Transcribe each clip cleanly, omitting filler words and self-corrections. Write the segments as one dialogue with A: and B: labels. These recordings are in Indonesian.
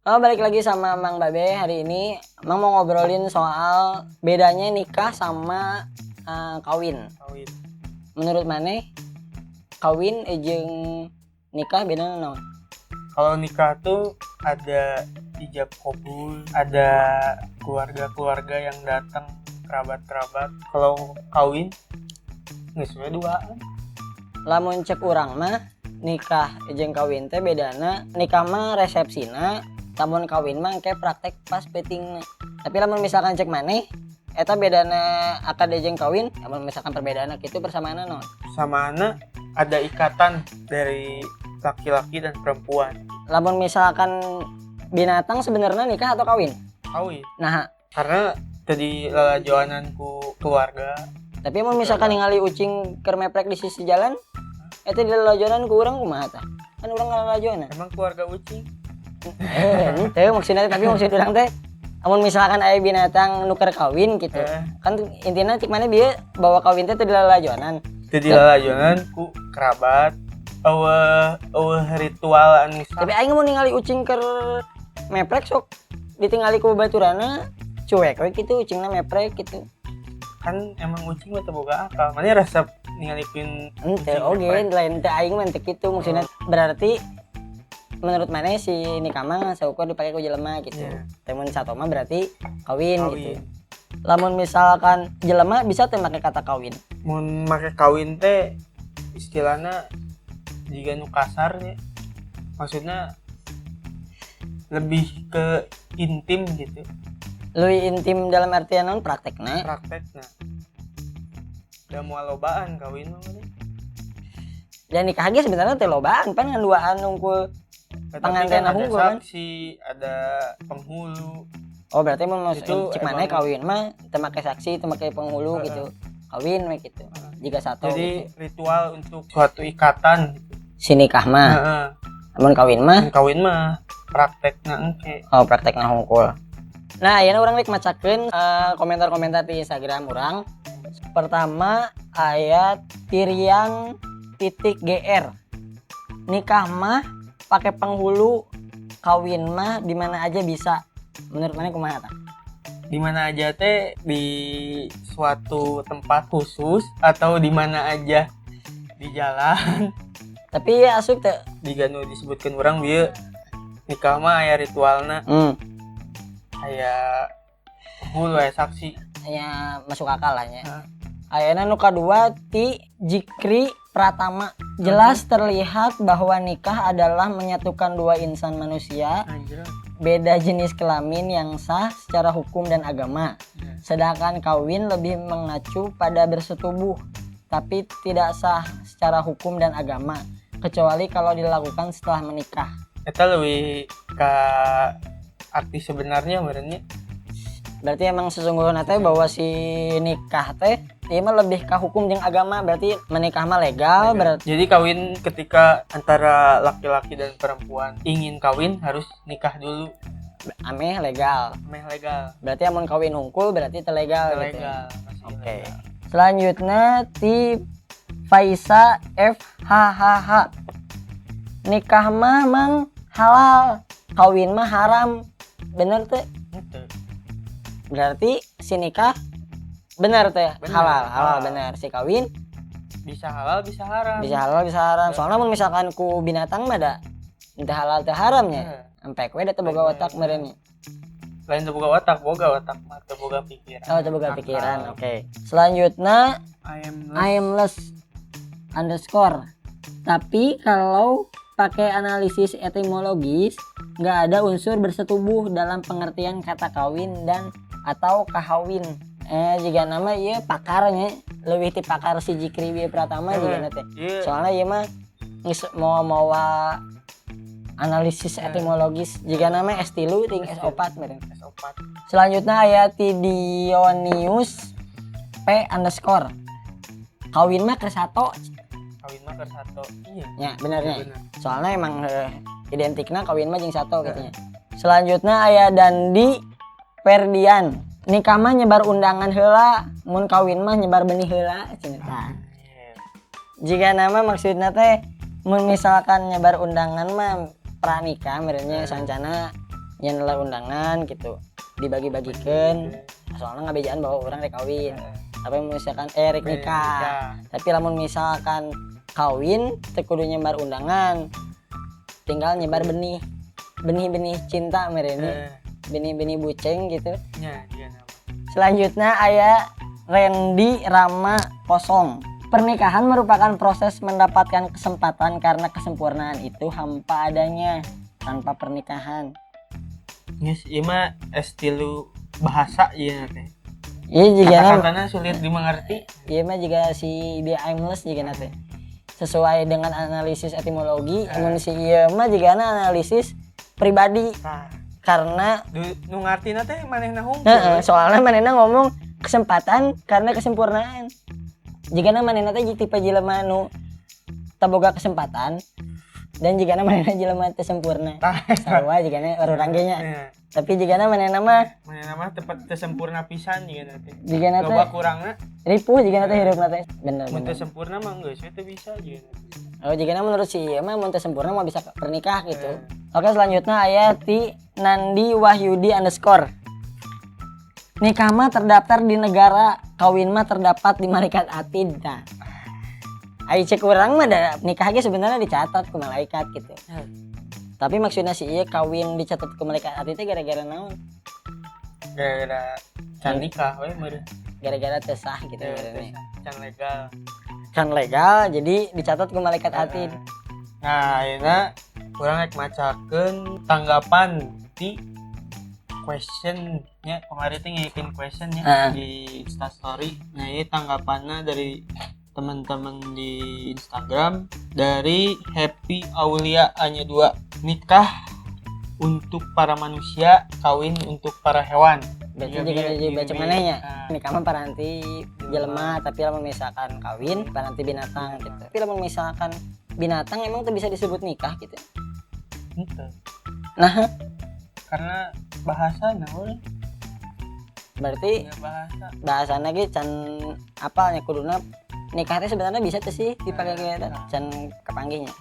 A: Balik lagi sama Mang Babe. Hari ini Mang mau ngobrolin soal bedanya nikah sama kawin. Menurut maneh kawin jeung nikah bedana naon?
B: Kalau nikah tuh ada ijab kabul, ada keluarga-keluarga yang datang, kerabat-kerabat. Kalau kawin geus we duaan.
A: Lamun cek urang mah nikah jeung kawin teh bedana, nikah mah resepsina, lamun kawin mah kayak praktek pas petingna. Tapi lamun misalkan cek maneh eta bedana akad jeung kawin, lamun misalkan perbedaanna kitu persamaana naon?
B: Samaana ada ikatan dari laki-laki dan perempuan.
A: Lamun misalkan binatang sebenarnya nikah atau kawin?
B: Kawin.
A: Nah,
B: Karena tadi lalajoanan ku keluarga.
A: tapi mau misalkan ningali ucing keur meprek di sisi jalan, eta di lalajonan ku urang kumaha tah? Kan urang ngalalajonan.
B: Emang keluarga ucing?
A: Teu maksudna tapi maksud urang teh amun misalkan aya binatang nu keur kawin gitu. Kan intina cik mana bieu bawa kawin teh teu di lalajonan.
B: Jadi lalajonan ku kerabat. Eueuh ritual anu
A: Tapi aing mau ningali ucing keur meprek sok ditingali ku baturana cuek we kitu ucingna meprek gitu.
B: kan emang ucing mah teu boga akal. Mana rasa ningalikeun
A: Henteu oge lain teh aing mah teu kitu maksudna berarti menurut mana si nikah mah saukur dipake ku jelema gitu. Temun sato mah berarti kawin gitu. Lamun misalkan jelema bisa teh make kata kawin.
B: Mun make kawin teh istilahna jika nu kasar ya. Maksudnya lebih ke intim gitu.
A: Leuwih intim dalam artian naon praktekna.
B: Praktekna. Da moal lobaan kawin mah mah.
A: Dan nikah ge sebenarnya teh lobaan pan ngan duaan unggul pengantin
B: ada
A: unggul kan.
B: saksi, ada penghulu.
A: Oh berarti mun
B: Itu
A: cik maneh
B: emang-
A: kawin mah teu make saksi, teu make penghulu gitu. Kawin we gitu. Jika satu
B: Jadi
A: gitu.
B: ritual untuk suatu ikatan gitu.
A: Si nikah mah.
B: Heeh.
A: Namun kawin mah
B: Kawin mah praktekna engke.
A: praktekna hungkul. Nah, ayeuna urang rek macakeun komentar-komentar di Instagram urang. Pertama aya Tirian.gr. Nikah mah pakai penghulu, kawin mah di mana aja bisa. Menurut mana kumaha tah?
B: Di mana aja teh di suatu tempat khusus atau di mana aja di jalan.
A: Tapi ya asup teh.
B: Jika nu disebutkan orang bieu nikah mah aya ritualna, aya penghulu, aya saksi.
A: Ya masuk akal lah nya.
B: Hah.
A: Ayeuna nu kadua ti Jikri Pratama. Jelas terlihat bahwa nikah adalah menyatukan dua insan manusia
B: Anjir.
A: beda jenis kelamin yang sah secara hukum dan agama. Sedangkan kawin lebih mengacu pada bersetubuh tapi tidak sah secara hukum dan agama kecuali kalau dilakukan setelah menikah.
B: Eta leuwih ka arti sebenarnya merenya.
A: Berarti emang sesungguhnya teh bahwa si nikah teh ieu mah lebih ka hukum jeung agama, berarti menikah mah legal. Berarti
B: Jadi kawin ketika antara laki-laki dan perempuan ingin kawin harus nikah dulu.
A: ameh legal.
B: Meh legal.
A: Berarti amun kawin hungkul berarti teu legal gitu.
B: Legal. Masih
A: Oke.
B: legal.
A: Selanjutnya ti Faisa FHHH. Nikah mah mang halal, kawin mah haram. Bener teh?
B: Gitu.
A: Berarti si nikah bener teh
B: Bener,
A: halal
B: halal.
A: bener. Si kawin
B: Bisa halal, bisa haram.
A: bisa halal bisa haram. Soalnya mun misalkan ku binatang mah da teu halal teu haramnya. Empek we da teu boga otak meureun.
B: Lain teu boga otak mah teu boga pikiran.
A: Oh teu boga pikiran. Oke. Selanjutnya aimless underscore. Tapi kalau pakai analisis etimologis nggak ada unsur bersetubuh dalam pengertian kata kawin dan atau kahawin. Jika nama ieu pakarnya leuwih ti pakar si Jikri Pratama jigana teh.
B: Iya.
A: Soalnya ieu mah geus mawa analisis etimologis jika nama S3 ting S4 meureun.
B: S4.
A: Selanjutnya aya ti Dionius P underscore. Kawin mah keur sato.
B: Kawin mah keur sato. Iya.
A: Ya benernya.
B: Bener.
A: Soalnya emang identikna kawin mah jeung sato katanya. Selanjutnya aya Dandi Ferdian. Nikah mah nyebar undangan heula, mun kawin mah nyebar benih heula cenah. Jika nama maksudna teh mun misalkan nyebar undangan mah pranikah merenya sancana nyen lah undangan gitu dibagi-bagikan soalnya ngabejaan bahwa orang rek kawin tapi misalkan rek nikah tapi lamun misalkan kawin teu kudu nyebar undangan tinggal nyebar benih cinta merene benih buceng gitu
B: nya dia nama.
A: Selanjutnya aya Randy Rama Kosong. Pernikahan merupakan proses mendapatkan kesempatan karena kesempurnaan itu hampa adanya tanpa pernikahan.
B: Geus ieu mah estilu bahasa ieu teh.
A: Iya juga
B: kata-katana sulit dimengerti.
A: Iya mah juga si dia aimless juga teh. Sesuai dengan analisis etimologi, si ieu mah juga analisis pribadi. Karena
B: nu ngartina teh manehna hungkul.
A: Soalnya manehna ngomong kesempatan karena kesempurnaan. Jigana manehna teh tipe jelema nu taboga kesempatan dan jigana manehna jelema teu sempurna. Sarua jigana urang ge nya. Tapi jigana manehna mah
B: tepat teu sempurna pisan jigana teh.
A: Jigana teh
B: loba kurangna
A: ripuh jigana teh hirupna teh. Bener.
B: Mun teu sempurna mah geus teu bisa jigana.
A: Oh jigana menurut si ieu mah mun teu sempurna mah bisa pernikah gitu. Oke selanjutnya aya ti Nandi Wahyudi _ nikah mah terdaftar di negara, kawin mah terdapat di malaikat atid. Nah, ai cek urang mah nikah ge sebenarnya dicatat ku malaikat gitu. Tapi maksudnya si ieu kawin dicatat ku malaikat atid teh gara-gara naon?
B: Gara-gara can nikah we meureun.
A: Gara-gara teu sah gitu meureun. Can legal jadi dicatat ku malaikat atid.
B: Nah, ayeuna urang rek macakeun tanggapan di question nya kemarin teh ngikutin question nya di Instastory. Nah, ini tanggapannya dari teman-teman di Instagram dari Happy Aulia hanya 2. Nikah untuk para manusia, kawin untuk para hewan.
A: Berarti jika dibaca manehnya nikah mah paranti jelema tapi lamun misalkan kawin paranti binatang gitu. Tapi lamun misalkan binatang emang tuh bisa disebut nikah gitu.
B: Henteu.
A: Nah,
B: karena bahasa naon
A: berarti bahasana ge can apalnya kuduna nikah teh sebenarnya bisa tuh sih dipakai kayak can kepanggihnya.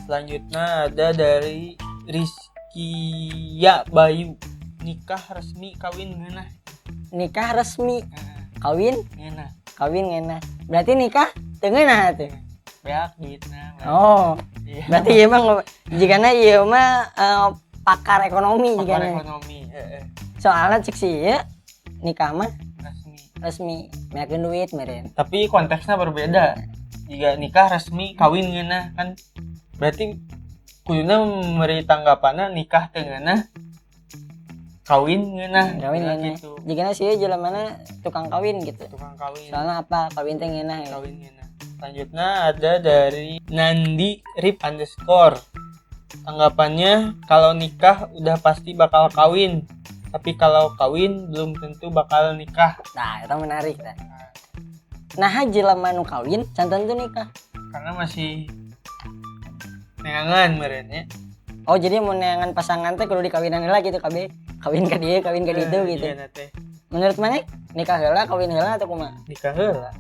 B: Selanjutnya ada dari Rizkia Bayu, nikah resmi kawin ngeunah.
A: Nikah resmi kawin ngeunah berarti nikah teu ngeunah teh
B: beak duitna.
A: Oh iya. Berarti ieu mah jigana ieu mah pakar ekonomi juga soalnya cek sih ya nikah mah resmi meyakin duit meren.
B: Tapi konteksnya berbeda. Jika nikah resmi kawin ngeunah kan berarti kuduna memberi tanggapanna nikah teu ngeunah kawin ngeunah
A: gitu. Jigana sih jelemana tukang kawin gitu. Soalnya apa kawin teh ngeunah ya.
B: Selanjutnya ada dari Nandi Rip _ tanggapannya kalau nikah udah pasti bakal kawin, tapi kalau kawin belum tentu bakal nikah.
A: Nah itu menarik kan. Nah jelema nu kawin can tentu nikah
B: karena masih neangan meureun ya.
A: Oh jadi mau neangan pasangan teh kudu dikawinan heula gitu kabeh. Kawin ka dieu kawin ka ditu gitu. Menurut maneh nikah heula kawin heula atau kumaha?
B: Nikah heula.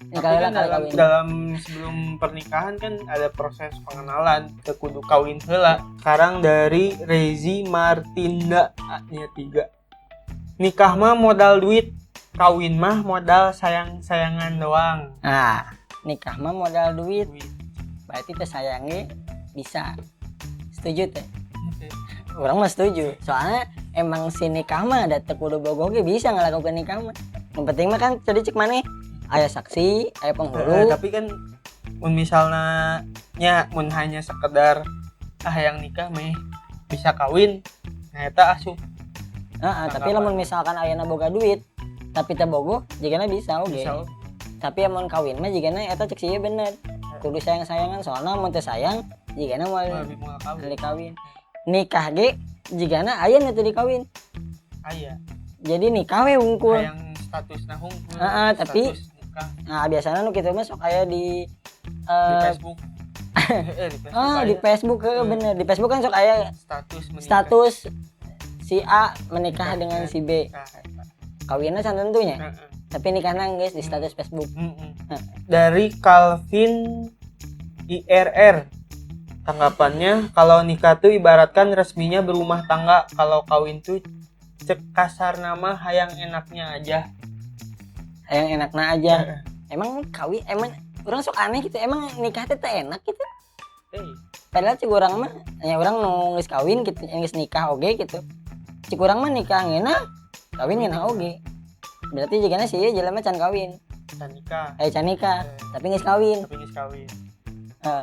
B: Tapi kan dalam sebelum pernikahan kan ada proses pengenalan ke kudu kawin heula. Sekarang dari Rezi Martinda nya 3. Nikah mah modal duit, kawin mah modal sayang-sayangan doang.
A: Nah, nikah mah modal duit. Berarti teh sayangnya bisa. Setuju teh? Orang mah setuju. Soalnya emang si nikah mah ada teu kudu bogoh ge bisa ngalakukeun nikah mah. Yang penting mah kan tadi cek maneh aya saksi, aya penghulu.
B: Tapi kan mun misalnya nya mun hanya sekedar yang nikah meh bisa kawin, nah eta asup.
A: Tapi lamun misalkan ayana boga duit, tapi teu bogoh, jigana bisa oge. Tapi amun kawin mah jigana eta cek sieun bener. Kudu sayang-sayangan soalna mun teu sayang, jigana moal dikawin. Nikah ge jigana aya nu teu dikawin. Aya. Jadi nikah we hungkul.
B: Hayang statusna hungkul.
A: Tapi nah biasanya nu kitu mah sok aya di
B: Facebook.
A: Di Facebook bener. Di Facebook kan sok aya status si A menikah dengan si B. Kawinnya can tentunya. Tapi nikahna geus di status Facebook.
B: Dari Calvin IRR. Tanggapannya, kalau nikah tuh ibaratkan resminya berumah tangga, kalau kawin tuh cek kasar nama hayang enaknya aja.
A: Hayang enaknya aja. Emang kawin emang orang sok aneh gitu, emang nikah teh enak gitu. Padahal cik urang mah ya urang nu geus kawin gitu, geus nikah oge gitu. Cik urang mah nikah ngeunah, kawin ngeunah oge. Berarti jigana sih ieu jelema can kawin. Can nikah. Tapi geus kawin.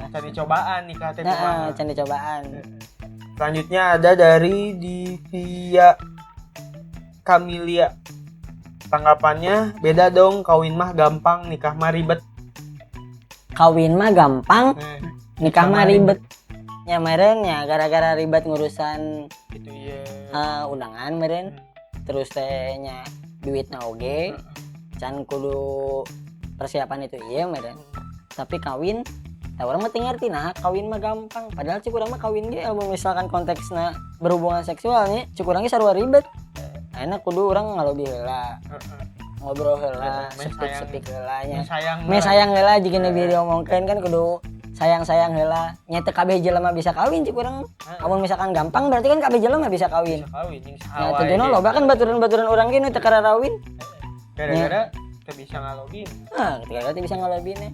B: Cari cobaan nikah teh
A: Nah, can dicobaan.
B: Selanjutnya ada dari Divia Kamilia. Tanggapannya, beda dong, kawin mah gampang, nikah mah ribet.
A: Kawin mah gampang, nikah mah ribet. Ya meren ya gara-gara ribet ngurusan
B: gitu ya.
A: Undangan meren. Terus teh nya duitna oge. Can kudu persiapan itu iya meren. Tapi kawin orang mah ngerti nah kawin mah gampang. Padahal cik urang mah kawin ge misalkan konteksna berhubungan seksualnya cik urang ge sarua ribet. Enak kudu orang ngalobi heula. Ngobrol heula, sepik-sepik heula nya. Me sayang heula jigana bieu diomongkeun kan kudu sayang-sayang heula. Nya teu kabeh jelema bisa kawin cik urang. Amun misalkan gampang berarti kan kabeh jelema bisa kawin. Nah, tentunya loba kan baturan-baturan urang ge nu teu karawin.
B: Gara-gara teu bisa ngalobi.
A: Ketika teu bisa ngalobi nya.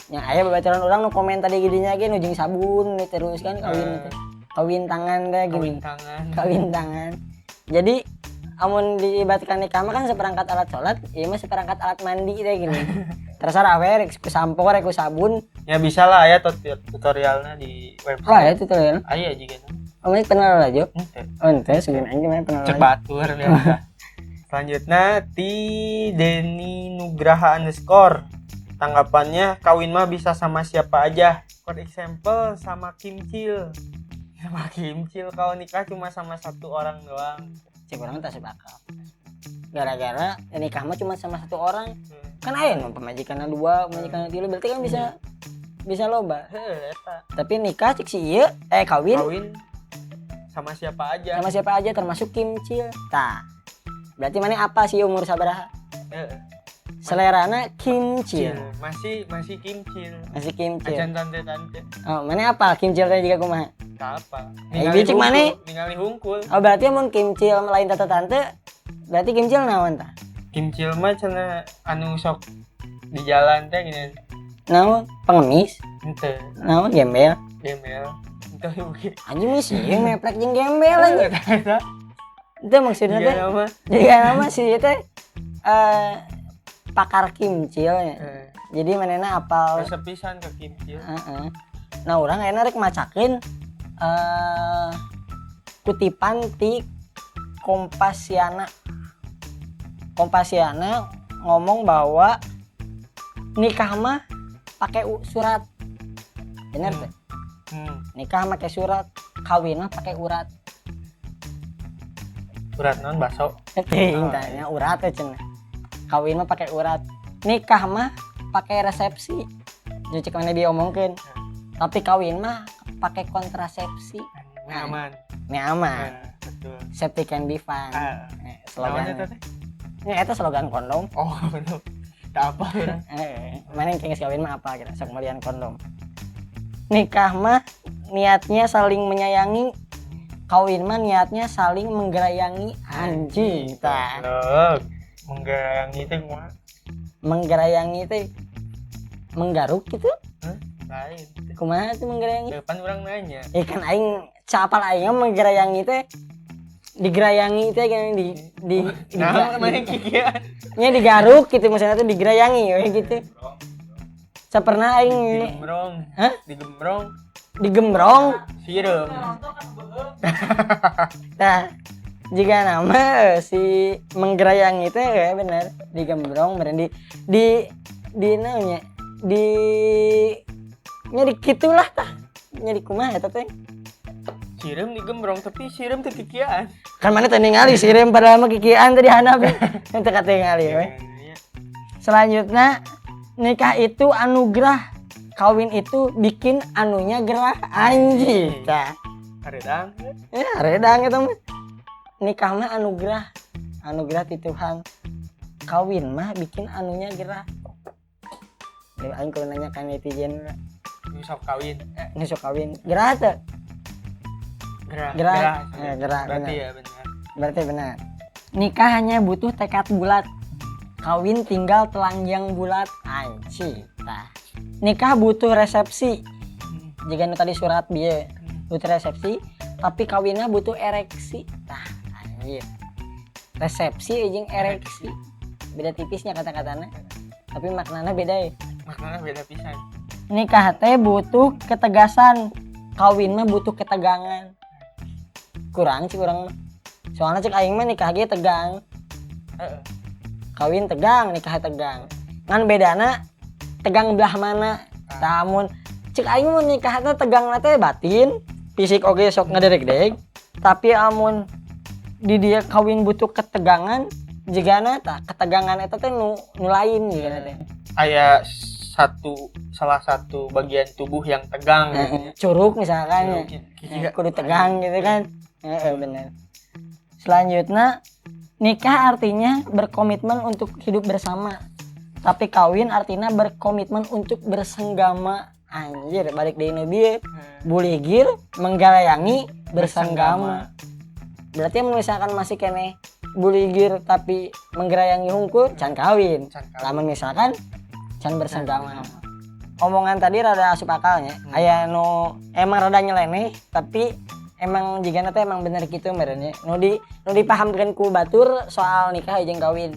A: Nya aya babaturan urang nu komen tadi gidinya ge nu jeung sabun terus kan kawin teh. Kawin tangan teh gini. Kawin tangan. Jadi amun diibaratkan nikah mah kan seperangkat alat sholat, ieu mah seperangkat alat mandi teh gini. Terserah we rek ku sampo rek ku sabun. Ya
B: bisa lah aya tutorialnya di website.
A: Oh, ya tutorial.
B: Aya jiga.
A: Omong kenal aja. Henteu sugan aing mah kenal.
B: Cek batur ya. Selanjutnya Deni Nugraha _ tanggapannya kawin mah bisa sama siapa aja. For example sama Kimcil. Sama Kimcil kalau nikah cuma sama satu orang doang.
A: Cik urang teh sebakal. Gara-gara nikah mah cuma sama satu orang. Kan aya nu pamajikanna 2, pamajikanna 3 berarti kan bisa loba.
B: Eta.
A: Tapi nikah cik si ieu kawin
B: sama siapa aja.
A: Sama siapa aja termasuk Kimcil. Tah. Berarti mana apa sih umur sabaraha? Selerana Kimcil.
B: Masih Kimcil.
A: Masih Kimcil.
B: Acan tante-tante.
A: Oh, mana apa Kimcil teh juga kumaha?
B: Apa?
A: Bicik mana?
B: Ningali hungkul.
A: Oh, berarti mun Kimcil lain tante-tante, berarti Kimcil naon tah?
B: Kimcil mah cenah anu sok di jalan teh gini.
A: Naon? Pengemis?
B: Henteu.
A: Naon gembel?
B: Henteu oge.
A: Anjing mah sih meplek jeung gembel anjing. Itu maksudnya teh. Jiga nama sih teh pakar Kimcil nya. Jadi manehna apal
B: sepisan ke Kimcil.
A: Nah, urang ayeuna rek macakeun kutipan ti Kompasiana ngomong bahwa nikah mah pakai surat. Bener teh? Nikah pakai surat, kawin mah pakai urat.
B: Urat non baso.
A: Teuing tanya urat teh cenah. Kawin mah pakai urat. Nikah mah pakai resepsi. Jadi cek mana dia omongkeun. Tapi kawin mah pakai kontrasepsi.
B: Aman.
A: Betul. Safety can be fun. Slogan. Nya eta slogan kondom.
B: Oh, betul. Tak apa ya.
A: Mana yang kawin mah apa kira sok melian kondom. Nikah mah niatnya saling menyayangi. Kawin mah niatnya saling menggerayangi. Anjing tah.
B: Menggerayangi teh kumaha?
A: Menggerayangi teh menggaruk gitu?
B: Lain.
A: Kumaha tuh menggerayangi?
B: Depan orang nanya.
A: Kan aing capal aing menggerayangi teh digerayangi teh kan
B: namanya kikian.
A: Nya digaruk gitu maksudnya tuh digerayangi we gitu. Sapernah aing
B: digembrong.
A: Digembrong.
B: Sireum.
A: Nah, jika nama si menggerayangi teh ya bener digembrong bener di namanya nya dikitulah tah nya di kumaha eta teh
B: sireum digembrong tapi sireum teh kikian
A: kan mana teh ningali sireum padahal mah kikian teh dihandap teh katingali we. Selanjutnya nikah itu anugerah, kawin itu bikin anunya gerah. Anjing tah
B: haredang
A: ya haredang eta mah. Nikah mah anugerah ti Tuhan, kawin mah bikin anunya gerah. Aing kalau nanya kan netizen
B: sok kawin.
A: Nu sok kawin. Gerah teu? Gerah. Gerah.
B: Berarti
A: Benar.
B: ya benar.
A: Berarti benar. Nikah hanya butuh tekad bulat. Kawin tinggal telanjang bulat. Anjir. Tah. Nikah butuh resepsi. Jika nu tadi surat bieu butuh resepsi, tapi kawinnya butuh ereksi. Tah, anjir. Resepsi jeung ereksi. Beda tipisnya kata-katana. Tapi maknanya beda ya.
B: Maknanya beda pisan.
A: Nikah teh butuh ketegasan. Kawin mah butuh ketegangan. Kurang sih kurang mah. Soalnya cek aing mah nikah ge tegang. Kawin tegang, nikah tegang. Ngan bedana tegang belah mana? Namun cek aing mun nikah teh tegang teh batin, fisik oge sok ngadereg-deg. Tapi amun di dia kawin butuh ketegangan, jigana tah ketegangan eta teh nu lain jigana teh.
B: Aya salah satu bagian tubuh yang tegang gitu.
A: Curug misalkan kudu tegang gitu kan. Bener. Selanjutnya nikah artinya berkomitmen untuk hidup bersama. Tapi kawin artinya berkomitmen untuk bersenggama. Anjir, balik deui nu bieu. Buligir menggalayangi bersenggama. Berarti misalkan masih kene buligir tapi menggerayangi hungkul can kawin. Lamun misalkan can bersenggama. Omongan tadi rada asup akalnya. Aya nu emang rada nyeleneh tapi emang jigana teh emang bener gitu merenya. Nu dipahamkeun ku batur soal nikah jeung kawin.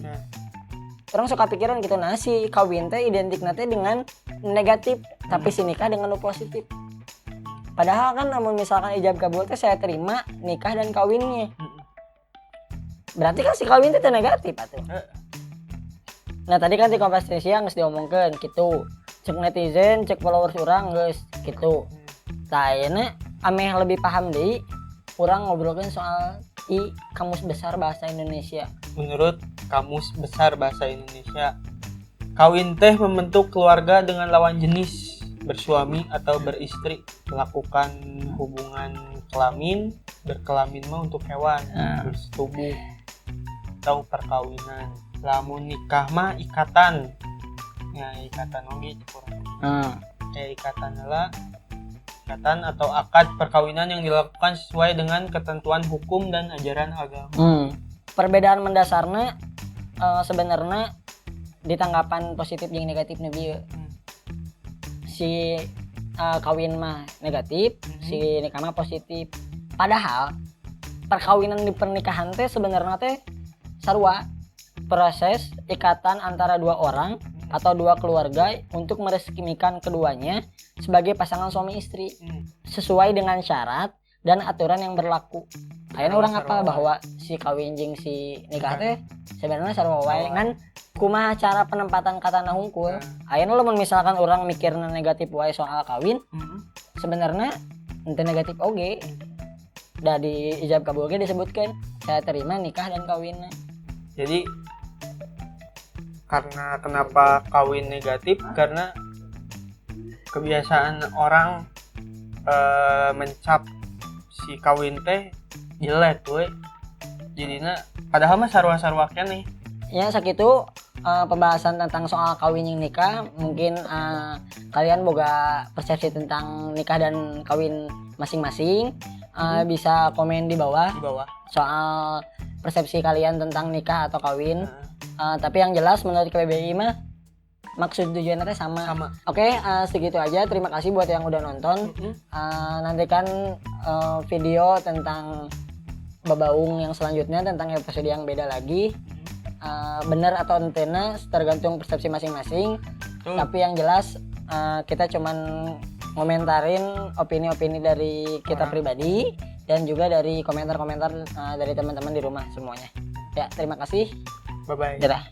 A: Orang suka pikiran gitu si kawin teh identikna teh dengan negatif, tapi si nikah dengan nu positif. Padahal kan namun misalkan ijab kabul teh saya terima nikah dan kawinnya. Berarti kan si kawin teh negatif atuh. Nah tadi kan di Kompas Indonesia geus diomongkeun kitu. Cek netizen, cek followers urang geus kitu. Tah ayeuna ameh lebih paham deui urang ngobrolkeun soal Kamus Besar Bahasa Indonesia.
B: Menurut Kamus Besar Bahasa Indonesia, kawin teh membentuk keluarga dengan lawan jenis, bersuami atau beristri, melakukan hubungan kelamin, berkelamin mah untuk hewan, bersetubuh atau perkawinan. Lamun nikah mah ikatan. Ya ikatan oge kurang. Ikatan adalah ikatan atau akad perkawinan yang dilakukan sesuai dengan ketentuan hukum dan ajaran agama.
A: Perbedaan mendasarnya sebenarnya di tanggapan positif yang negatif bieu. Si kawin mah negatif, si nikah mah positif. Padahal perkawinan di pernikahan teh sebenarnya teh sarua proses ikatan antara dua orang atau dua keluarga untuk meresmikan keduanya sebagai pasangan suami istri sesuai dengan syarat dan aturan yang berlaku. Ayeuna urang apa bahwa si kawin jeung si nikah teh sebenarnya sarua wae ngan kumaha cara penempatan katana hungkul. Ayeuna lamun misalkan urang mikirna negatif wae soal kawin, sebenarnya henteu negatif oge. Da di ijab kabul ge disebutkeun saya terima nikah dan kawinna.
B: Jadi karena kenapa kawin negatif? Karena kebiasaan orang mencap si kawin teh jelek we. Jadinya padahal mah sarua-sarua keneh.
A: Ya sakitu pembahasan tentang soal kawin yang nikah. Mungkin kalian boga persepsi tentang nikah dan kawin masing-masing. Bisa komen di bawah soal persepsi kalian tentang nikah atau kawin. Tapi yang jelas menurut KBBI mah maksud tujuannya sama. Oke, segitu aja. Terima kasih buat yang udah nonton. Nantikan video tentang Babaung yang selanjutnya tentang episode yang beda lagi. Benar atau entena tergantung persepsi masing-masing. Tapi yang jelas kita cuman ngomentarin opini-opini dari kita pribadi dan juga dari komentar-komentar dari teman-teman di rumah semuanya. Ya, terima kasih.
B: Bye-bye.
A: Dadah.